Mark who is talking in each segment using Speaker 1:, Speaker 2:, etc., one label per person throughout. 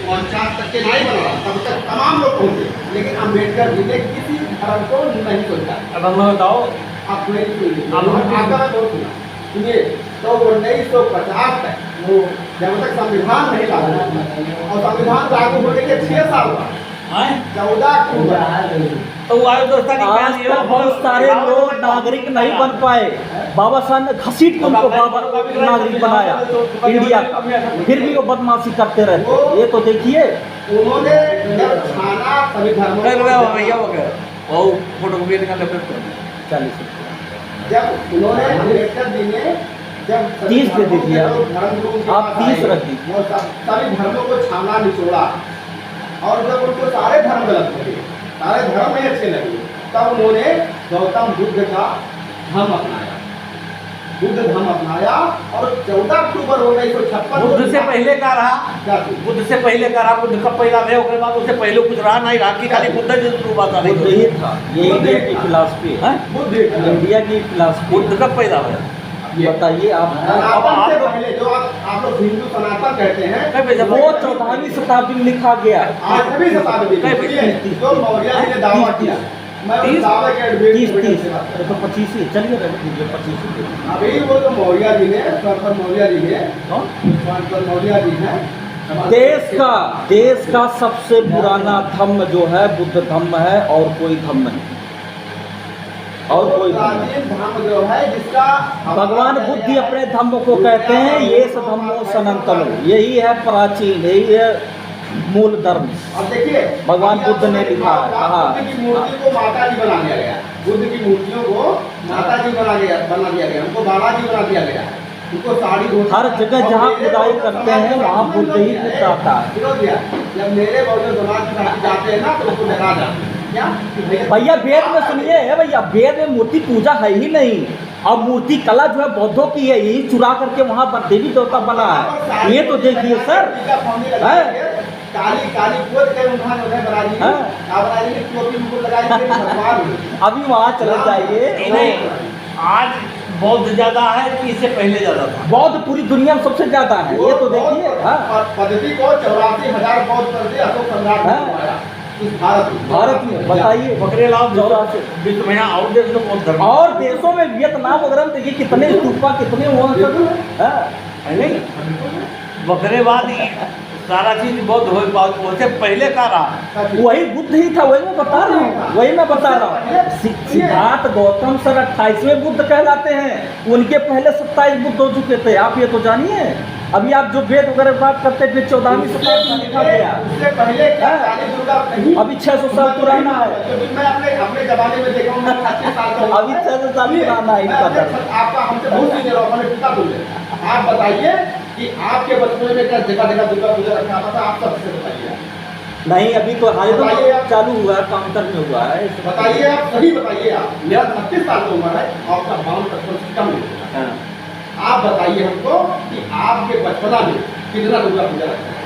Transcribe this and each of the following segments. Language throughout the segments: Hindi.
Speaker 1: 49 तक के नहीं बना तब तक तमाम लोग पहुंचे, लेकिन अम्बेडकर जी ने किसी धर्म को नहीं सोचा।
Speaker 2: अब हमें बताओ,
Speaker 1: आप मेरी सुनिए, आपका मैं बहुत सुना सुनिए। तो 1950 तक वो जब तक संविधान नहीं लागू हुआ, और संविधान लागू होने के 6 साल बाद 14 अक्टूबर
Speaker 2: तो वो आयो दोस्ता की
Speaker 3: आज
Speaker 2: क्या
Speaker 3: तक बहुत सारे लोग नागरिक नहीं बन पाए। बाबा साहब ने घसीट के उनको नागरिक बनाया इंडिया का, फिर भी वो बदमाशी करते रहते। ये तो देखिए,
Speaker 1: उन्होंने जब छाना सभी धर्मों
Speaker 2: भैया हो गया वो फोटो कॉपी निकाल ले
Speaker 3: 40
Speaker 1: जब उन्होंने अम्बेडकर जी ने जब
Speaker 3: 30 दे दीजिए आप 30 रख
Speaker 1: दी, वो सभी धर्मों को छाना निचोड़ा, और जब उनको सारे धर्म गलत लगे, सारे धर्म नहीं अच्छे लगे, तब उन्होंने गौतम बुद्ध का धर्म अपनाया, बुद्ध धर्म अपनाया। और 14 अक्टूबर 1956
Speaker 2: बुद्ध से पहले का रहा,
Speaker 1: क्या थी?
Speaker 2: बुद्ध से पहले का रहा, बुद्ध कब पैदा हुए उसके बाद उससे पहले कुछ रहा नहीं, रहा कि खाली बुद्ध जी शुरू बात आ रही
Speaker 3: बुद्ध ही था। ये इंडिया की फिलॉसफी है,
Speaker 1: बुद्ध
Speaker 3: इंडिया की फिलॉसफी।
Speaker 2: बुद्ध कब पैदा हुआ?
Speaker 3: बताइए आप।
Speaker 1: सनातन से पहले जो आप लोग हिंदू सनातन कहते हैं,
Speaker 3: वो 14वीं शताब्दी में लिखा गया।
Speaker 1: 8वीं शताब्दी में जो मौर्य जी ने दावा किया, मैं उस दावे के
Speaker 3: 30 तो 25 ही चलिए 25।
Speaker 1: अभी वो जो मौर्य जी ने, स्वर्ण मौर्य जी ने, स्वर्ण मौर्य जी हैं,
Speaker 3: देश का सबसे पुराना धर्म जो है बुद्ध धर्म है, और कोई धर्म नहीं, और कोई
Speaker 1: प्राचीन धर्म जो है जिसका
Speaker 3: भगवान बुद्ध ही अपने धर्म को कहते हैं ये धम्मो सनातनो, यही है प्राचीन, यही है मूल धर्म।
Speaker 1: अब देखिए
Speaker 3: भगवान बुद्ध ने लिखा है, कहा
Speaker 1: बुद्ध की मूर्ति को माता जी बना दिया गया, बुद्ध की मूर्तियों को माता जी बना दिया गया, उनको बालाजी बना दिया गया, उनको साड़ी
Speaker 3: हर जगह जहाँ खुदाई करते हैं वहाँ बुद्ध ही बुद्ध आता है।
Speaker 1: जब मेरे बहुजन समाज की जाते हैं ना तो उसको डरा जाते हैं क्या
Speaker 3: भैया वेद में सुनिए है भैया, वेद में मूर्ति पूजा है ही नहीं, और मूर्ति कला जो है बौद्धों की है, यही चुरा करके वहाँ पर देवी देवता बना है। ये तो देखिए सर,
Speaker 1: काली काली कोट के उन्होंने बनाई, टोपी मुकुट लगाई,
Speaker 3: अभी वहाँ चले जाइए।
Speaker 2: नहीं, आज बौद्ध ज्यादा है कि इससे पहले ज्यादा था?
Speaker 3: बौद्ध पूरी दुनिया में सबसे ज्यादा है, ये तो देखिए।
Speaker 1: पद्धति को 84,000 बौद्ध कर दिया अशोक सम्राट ने बनाया इस
Speaker 3: भारत में। बताइए
Speaker 2: बकरे लाभ विश्व में और देश में बौद्ध धर्म,
Speaker 3: और देशों में वियतनाम वगैरह में देखिए कितने स्तूपा, कितने वहाँ
Speaker 2: नहीं बकरेबाद सारा चीज बौद्ध हो, उससे पहले का रहा
Speaker 3: वही बुद्ध ही था, वही मैं बता रहा हूँ, वही मैं बता रहा हूँ। सिद्धार्थ गौतम सर 28वें बुद्ध कहलाते हैं, उनके पहले 27 बुद्ध हो चुके थे, आप ये तो जानिए। अभी आप जो वेद वगैरह बात करते थे 14वीं शताब्दी में लिखा गया,
Speaker 1: उससे पहले
Speaker 3: अभी 600 साल पुराना है।
Speaker 1: मैं अपने जमाने में देखा हूँ, 25 साल का
Speaker 3: अभी 600 साल पुराना है इनका धर्म।
Speaker 1: आपका हमसे बहुत सीनियर हो, मैंने पिता बोले, आप बताइए कि आपके बचपन में क्या जगह जगह दुर्गा पूजा रखा था, आप सबसे बताइए।
Speaker 3: नहीं अभी तो हाल चालू हुआ है, काउंटर में हुआ है।
Speaker 1: बताइए आप, सही बताइए आप, मेरा 36 साल की उम्र है, आपका 52 कम है। आप बताइए हमको कि आपके बचपना में कितना दुर्गा पूजा रखा है?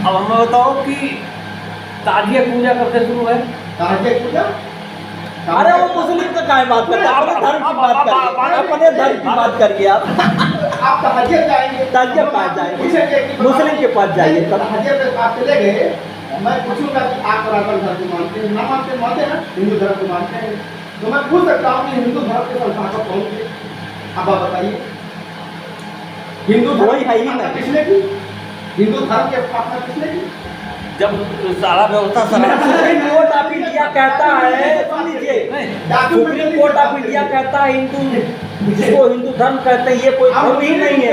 Speaker 2: अब हमें बताओ कि ताजिया पूजा कब से शुरू है?
Speaker 1: ताजिया पूजा,
Speaker 3: अरे वो मुस्लिम का क्या बात करते हैं, अपने धर्म की बात करिए, अपने धर्म की बात करिए।
Speaker 1: आप ताजिया जाएंगे,
Speaker 3: ताजिया पास जाएंगे, मुस्लिम के पास जाइए।
Speaker 1: ताजिया पे आप चले गए, मैं पूछूंगा कि आप सनातन धर्म को मानते हैं, ना मानते हैं, हिंदू धर्म को मानते हैं, तो मैं पूछ सकता हूँ कि हिंदू धर्म के संस्थापक कौन थे? अब आप बताइए, हिंदू धर्म
Speaker 3: है ही नहीं।
Speaker 1: किसने की? हिंदू धर्म की स्थापना किसने की?
Speaker 2: जब सारा व्यवस्था
Speaker 3: सुप्रीम कोर्ट ऑफ इंडिया कहता है, सुन लीजिए, सुप्रीम कोर्ट ऑफ इंडिया कहता है हिंदू, जिसको हिंदू धर्म कहते हैं, ये कोई धर्म ही नहीं है,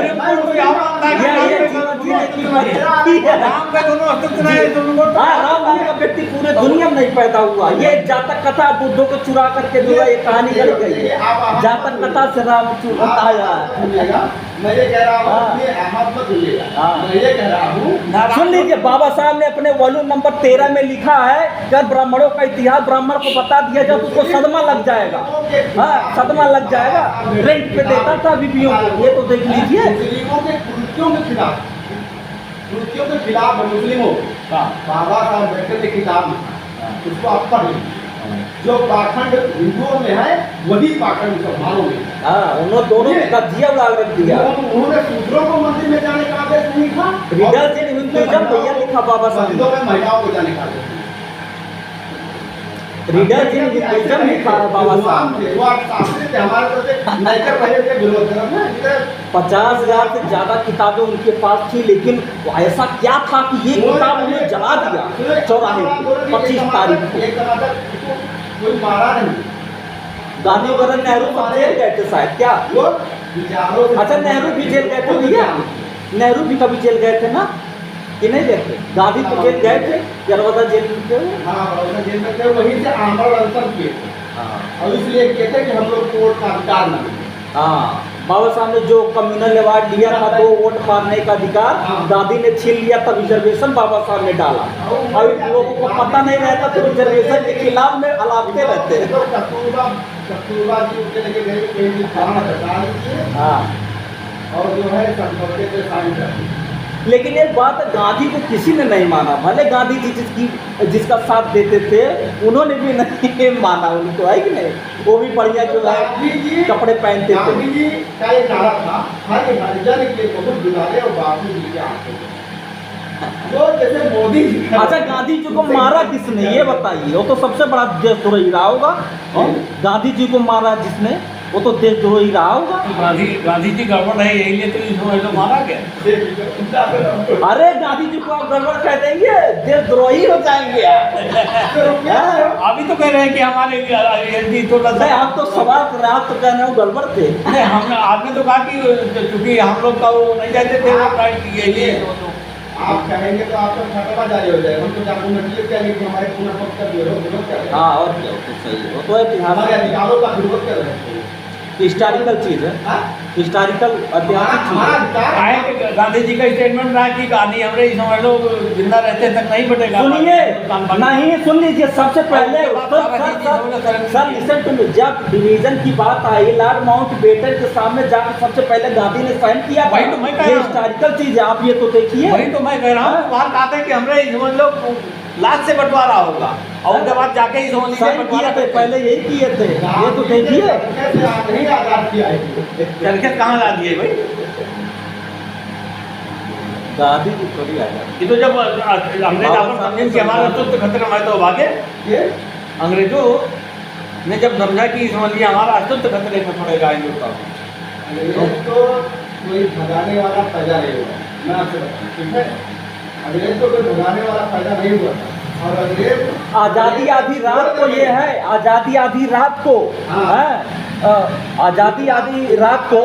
Speaker 3: ये जीवन जीने की मर्जी है।
Speaker 2: राम का दोनों अस्तित्व है,
Speaker 3: राम नाम का व्यक्ति पूरे दुनिया में नहीं पैदा हुआ। ये जातक कथा बुद्धों को चुरा करके जो है ये कहानी गढ़ गई है, जातक कथा से राम आया है।
Speaker 1: मैं ये कह रहा हूँ, अहमद मत भूलिएगा, मैं ये कह रहा हूँ,
Speaker 3: सुन लीजिए, बाबा साहब ने अपने वॉल्यूम नंबर 13 में लिखा है, जब ब्राह्मणों का इतिहास ब्राह्मण को बता दिया जाए तो उसको सदमा लग जाएगा। हाँ, सदमा लग जाएगा। रेंट पे देता था बीबियों को, ये तो देख लीजिए।
Speaker 1: मुस्लिमों के कृत्यों के खिलाफ, कृत्यों के खिलाफ मुस्लिमों बाबा साहब अम्बेडकर के किताब में, उसको आप पढ़ लीजिए। जो पाखंड हिंदुओं में है वही पाखंड मुसलमानों में।
Speaker 3: हाँ, उन्होंने दोनों का जिया उड़ा रख दिया।
Speaker 1: उन्होंने शूद्रों को मंदिर में जाने का आदेश नहीं था।
Speaker 3: रिडल इंक्लूजन भैया लिखा बाबा साहब
Speaker 1: मस्जिदों में महिलाओं को जाने का देते हैं।
Speaker 3: रीडर जी इंक्लूजन लिखा है बाबा साहब ने।
Speaker 1: वो आप शास्त्री थे, हमारे तरफ से नेचर पहले थे विरोध करम ना इधर
Speaker 3: 50,000 से ज्यादा किताबें उनके पास थी, लेकिन ऐसा क्या था कि ये किताब उन्हें जला दिया चौराहे पे 25 तारीख को।
Speaker 1: एक टमाटर कोई मारा नहीं,
Speaker 3: गांधी वगैरह नेहरू सब जेल गए थे शायद, क्या?
Speaker 1: वो विचारों से
Speaker 3: अच्छा, नेहरू भी जेल गए थे भैया, नेहरू भी कभी जेल गए थे ना, कि नहीं गए थे? गांधी तो जेल गए थे, यरवदा जेल में थे वो।
Speaker 1: हाँ बड़ौदा जेल में थे, वहीं से आंदोलन अनशन किए थे और इसलिए किए थे कि हम लोग को वोट का अधिकार न मिले।
Speaker 3: हाँ, बाबा साहब ने जो कम्युनल अवार्ड लिया था 2 वोट मारने का अधिकार, गांधी ने छीन लिया, तब रिजर्वेशन बाबा साहब ने डाला। अब लोगों को पता नहीं रहता तो रिजर्वेशन के खिलाफ में अलापते रहते हैं।
Speaker 1: तो कस्तूरबा जी उनके लेके गए कहीं भी थाना हटा लीजिए
Speaker 3: हाँ,
Speaker 1: और जो है समझौते पे साइन कर दिए।
Speaker 3: लेकिन एक बात है, गांधी को किसी ने नहीं माना, भले गांधी जी जिसका साथ देते थे उन्होंने भी नहीं माना उनको, है कि नहीं? वो भी बढ़िया जो है कपड़े पहनते थे।
Speaker 1: गांधी जी का एक नारा था, हर हरिजन के बहुत दुलारे और बापू जी के आंखें। वो जैसे मोदी जी का-
Speaker 3: अच्छा, गांधी जी को मारा किसने ये बताइए? वो तो सबसे बड़ा देशद्रोही रहा होगा। हाँ? गांधी जी को मारा जिसने, वो तो देशद्रोही रहा होगा।
Speaker 2: गांधी जी गड़बड़ है, यही लिए तो इसमें तो मारा गया।
Speaker 3: अरे गांधी जी को आप गड़बड़ कह देंगे, देशद्रोही हो जाएंगे आप। हाँ?
Speaker 2: अभी तो कह रहे हैं कि हमारे थोड़ा
Speaker 3: नहीं, आप तो सवाल कर रहे हैं, आप तो कह रहे हो गड़बड़ थे।
Speaker 2: नहीं, हमने आपने तो कहा कि चूंकि हम लोग का वो नहीं जाते थे, वो राइट ये
Speaker 1: आप कहेंगे तो आपका खतरा जारी हो जाएगा। हम तो डॉक्यूमेंट्री कहेंगे कि हमारे पूरा पक्ष का विरोध कर रहे हैं।
Speaker 3: हाँ, और क्या, वो तो सही है, वो तो
Speaker 1: हमारे
Speaker 3: ऐतिहासिक
Speaker 1: अधिकारों का विरोध कर रहे हैं।
Speaker 3: हिस्टोरिकल चीज है,
Speaker 1: हाँ?
Speaker 3: हिस्टोरिकल ऐतिहासिक
Speaker 1: हमारा
Speaker 3: चीज है।
Speaker 1: अधिकार
Speaker 2: आए कि गांधी जी का स्टेटमेंट रहा कि गांधी हमरे समझ लो जिंदा रहते तक नहीं बटेगा।
Speaker 3: सुनिए, नहीं सुन लीजिए, सबसे पहले सर लिसन टू मी, जब डिवीजन की बात आई लॉर्ड माउंटबेटन के सामने जाकर सबसे पहले गांधी ने साइन किया था।
Speaker 2: वही तो मैं कह
Speaker 3: ये
Speaker 2: रहा हूं।
Speaker 3: हिस्टोरिकल चीज है, आप ये तो देखिए।
Speaker 2: वही तो मैं कह रहा हूँ, वहाँ कहा था कि हमरे समझ लो लाख से बंटवारा होगा और उसके बाद जाके ही समझ लीजिए
Speaker 3: साइन किए थे, पहले यही किए थे, ये तो देखिए।
Speaker 1: कैसे आप नहीं आजाद किया है?
Speaker 2: चरखे कहाँ ला दिए भाई?
Speaker 3: गांधी जी थोड़ी आया।
Speaker 2: ये तो जब अंग्रेज आपन समझे कि हमारा अस्तित्व खतरे में, तो भागे
Speaker 1: ये
Speaker 2: अंग्रेजों ने जब समझा कि समझ लिया हमारा अस्तित्व खतरे में पड़ेगा हिंदुस्तान।
Speaker 1: अंग्रेज तो कोई भगाने वाला पैदा नहीं हुआ, मैं आपसे बताऊं, ठीक है? अंग्रेज तो कोई भगाने वाला पैदा नहीं हुआ था। और अंग्रेज
Speaker 3: आजादी आधी रात को, ये है आजादी आधी रात को, है आजादी आधी रात को,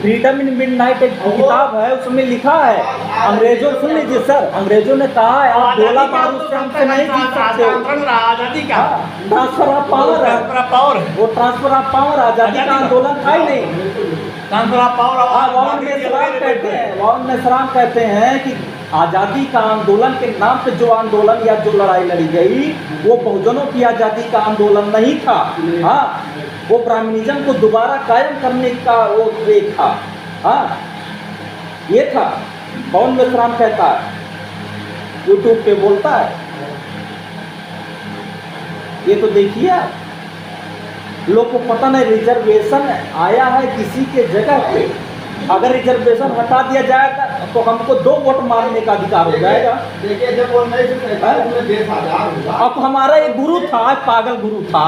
Speaker 3: फ्रीडम इन मिडनाइट एक किताब है, उसमें लिखा है, अंग्रेजों, सुन लीजिए सर, अंग्रेजों ने कहा है आप गोला बारूद से हमसे नहीं जीत सकते हो।
Speaker 2: आजादी का
Speaker 3: ट्रांसफर ऑफ पावर है,
Speaker 2: पावर
Speaker 3: वो ट्रांसफर ऑफ पावर, आजादी का आंदोलन था ही नहीं।
Speaker 2: Transfer of power.
Speaker 3: Waman Meshram कहते हैं, वाउन मेसराम कहते हैं कि आज़ादी का आंदोलन के नाम पे जो आंदोलन या जो लड़ाई लड़ी गई वो बहुजनों की आज़ादी का आंदोलन नहीं था। हाँ, वो ब्राह्मणिज्म को दोबारा कायम करने का वो एक था। हाँ, ये था, वाउन मेसराम कहता है, यूट्यूब पे बोलता है, ये तो देखिए आप। लोग को पता नहीं रिजर्वेशन आया है किसी के जगह पे, अगर रिजर्वेशन हटा दिया जाएगा तो हमको 2 वोट मारने का अधिकार हो जाएगा।
Speaker 1: देखिए जब 1947 में देश आजाद हुआ,
Speaker 3: अब हमारा एक गुरु था, एक पागल गुरु था,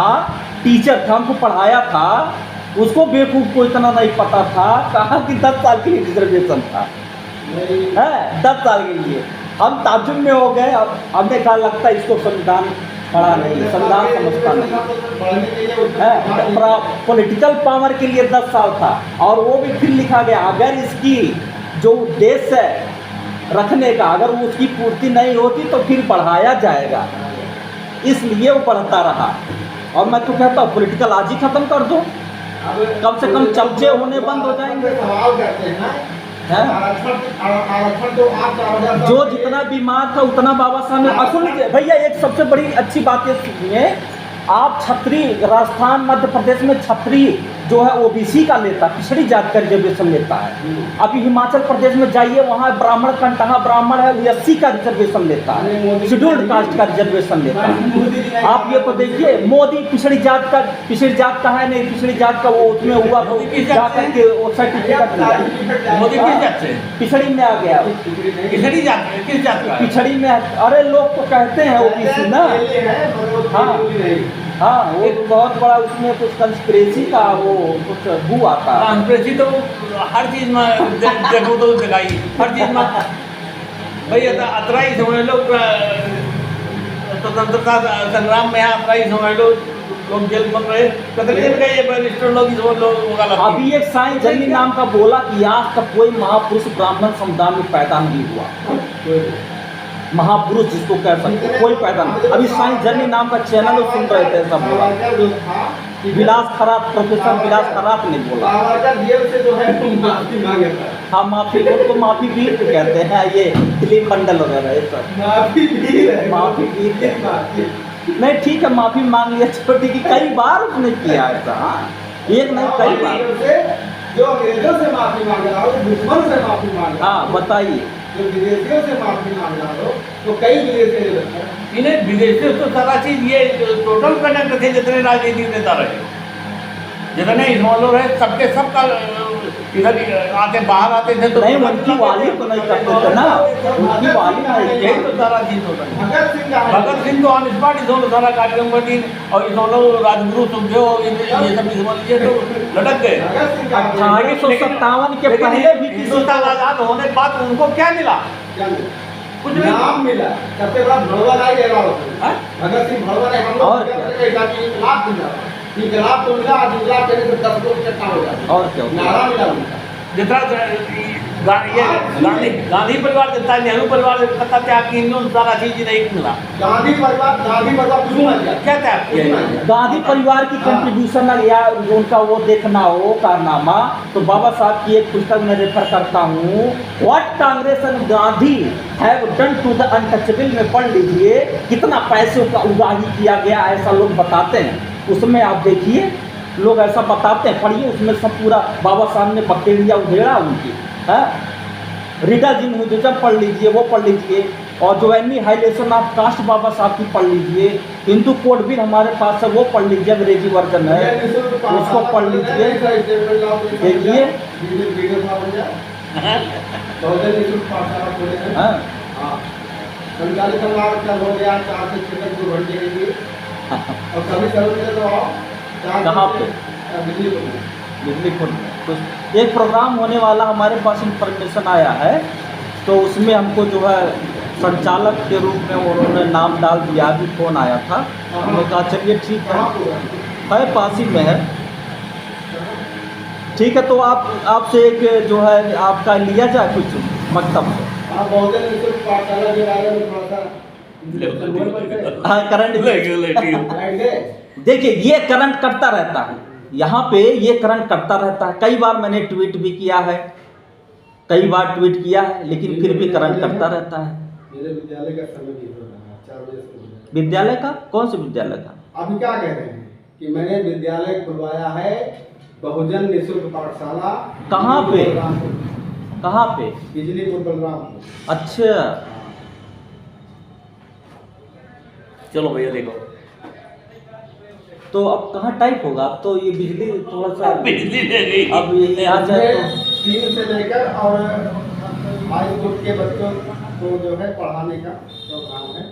Speaker 3: टीचर था, हमको पढ़ाया था, उसको बेवकूफ को इतना नहीं पता था, कहा कि 10 साल के लिए रिजर्वेशन था, है 10 साल के लिए। हम ताजुब में हो गए, अब हमें क्या लगता है इसको संविधान पढ़ा नहीं, संविधान समझता नहीं है। पॉलिटिकल पावर के लिए 10 साल था, और वो भी फिर लिखा गया अगर इसकी जो उद्देश्य है रखने का, अगर वो उसकी पूर्ति नहीं होती तो फिर बढ़ाया जाएगा, इसलिए वो बढ़ता रहा। और मैं तो कहता हूँ पॉलिटिकल आज ही खत्म कर दो, कम से कम चमचे होने बंद हो जाएंगे।
Speaker 1: सवाल करते हैं आरक्षण तो आप 4000
Speaker 3: जो जितना बीमार था उतना बाबा साहब ने, सुन लीजिए भैया, एक सबसे बड़ी अच्छी बात ये सुनिए, आप छत्री, राजस्थान मध्य प्रदेश में छत्री जो है ओबीसी का लेता है, पिछड़ी जात का रिजर्वेशन लेता है। अभी हिमाचल प्रदेश में जाइए, वहाँ ब्राह्मण कंटहा ब्राह्मण है, वो 80 का रिजर्वेशन लेता है, शेड्यूल्ड कास्ट का रिजर्वेशन लेता है। आप ये तो देखिए, मोदी पिछड़ी जात का है नहीं, पिछड़ी जात का वो उसमें हुआ तो जा करके वो सर्टिफिकेट लिया।
Speaker 2: मोदी किस जात से?
Speaker 3: पिछड़ी में आ गया,
Speaker 2: पिछड़ी जात किस जात का है?
Speaker 3: पिछड़ी में। अरे लोग तो कहते हैं ओबीसी ना। हाँ हाँ, वो तो बहुत बड़ा उसमें कुछ कंस्पिरेसी का वो कुछ बू आता है।
Speaker 2: कंस्पिरेसी तो हर चीज में देखो तो दिखाई, हर चीज में भाई अतराई समझ लो, स्वतंत्रता संग्राम में यहाँ अतराई समझ लो, लोग जेल बन रहे, कतलेन का ये बैरिस्टर लोग समझ लो होगा।
Speaker 3: अभी एक साईं जनी नाम का बोला कि आज तक कोई महापुरुष ब्राह्मण समुदाय में पैदा नहीं हुआ। महापुरुष जिसको कह सकते कोई पैदा नहीं। अभी साईं जनी नाम का चैनल सुन रहे थे, सब बोला विलास खरात, प्रोफेसर विलास खरात ने बोला। हाँ, माफी को माफी भी कहते हैं, ये दिलीप मंडल वगैरह ये सब माफी भी नहीं। ठीक है, माफी मांग लिया छोटी की, कई बार उसने किया ऐसा। एक नहीं कई बार।
Speaker 1: जो अंग्रेजों से माफी मांग रहा हो, दुश्मन से माफी मांग रहा हो।
Speaker 3: हाँ बताइए।
Speaker 1: जो विदेशियों से माफी मांग रहा हो तो कई विदेशी
Speaker 2: इन्हें विदेशियों तो सारा चीज ये टोटल कनेक्ट थे, जितने राजनीतिक नेता रहे, जितने इन्वॉल्व रहे, सबके सबका इधर आते बाहर आते थे तो
Speaker 3: नहीं, उनकी वाली तो नहीं करते थे ना, उनकी वाली नहीं।
Speaker 2: यही तो सारा चीज होता है।
Speaker 1: भगत सिंह
Speaker 2: तो ऑन स्पॉट इन्होंने सारा कार्यक्रम कर दी, और इन्होंने राजगुरु समझो ये सब समझ लीजिए तो लटक गए।
Speaker 3: 1857 के पहले भी
Speaker 2: हिंदुस्तान आजाद होने के बाद उनको क्या मिला?
Speaker 1: कुछ नाम मिला, सबसे बड़ा भड़वा नहीं ले रहा होता। भगत सिंह भड़वा ने हम लोग इनकलाब मिला, इनकलाब तो मिला, आज इनकलाब करने से 10 लोग इकट्ठा हो जाते।
Speaker 3: और क्या
Speaker 1: नारा मिला उनका।
Speaker 2: जितना ये गांधी परिवार देता है, नेहरू परिवार देता त्याग की, इन्होंने सारा चीज नहीं मिला।
Speaker 1: गांधी परिवार कुछ नहीं किया।
Speaker 2: क्या त्याग किया?
Speaker 3: गांधी परिवार की कंट्रीब्यूशन या उनका वो देखना हो कारनामा, तो बाबा साहब की एक पुस्तक में रेफर करता हूँ, what Congress and Gandhi have done to the untouchable में पढ़ लीजिए, कितना पैसों का उगाही किया गया ऐसा लोग बताते हैं। उसमें आप देखिए, लोग ऐसा बताते हैं, पढ़िए, उसमें सब पूरा बाबा साहब ने बखेड़िया उधेड़ा उनकी है। रीडर जिन हिंदुज़म पढ़ लीजिए, वो पढ़ लीजिए, और जो एनिहाइलेशन ऑफ कास्ट बाबा साहब की पढ़ लीजिए। हिंदू कोड भी हमारे पास है, वो पढ़ लीजिए, अंग्रेजी वर्जन है, उसको पढ़ लीजिए। देखिए कहाँ पे बिजलीपुर में कुछ एक प्रोग्राम होने वाला, हमारे पास इंफॉर्मेशन आया है, तो उसमें हमको जो है संचालक के रूप में उन्होंने नाम डाल दिया। अभी फ़ोन आया था, हमने कहा चलिए ठीक है, पास ही में है, ठीक है। तो आपसे एक जो है आपका लिया जाए कुछ मकतब से। हाँ, करंट देखिए, ये करंट करता रहता है, यहाँ पे ये करंट करता रहता है। कई बार मैंने ट्वीट भी किया है, कई बार ट्वीट किया है, लेकिन फिर भी करंट करता रहता है।
Speaker 1: मेरे विद्यालय का समय भी हो रहा है 4 बजे से।
Speaker 3: विद्यालय का कौन से विद्यालय का?
Speaker 1: अभी क्या कह रहे हैं कि मैंने विद्यालय खुलवाया है, बहुजन निःशुल्क पाठशाला।
Speaker 3: कहाँ पे? कहाँ पे?
Speaker 1: बिजलीपुर बलरामपुर।
Speaker 3: अच्छा,
Speaker 2: चलो भैया देखो,
Speaker 3: तो अब कहाँ टाइप होगा? अब तो ये बिजली थोड़ा सा
Speaker 2: बिजली दे गई।
Speaker 3: अब ये आ जाए तो
Speaker 1: 3 से लेकर और हाई स्कूल के बच्चों को जो है पढ़ाने का प्रोग्राम है।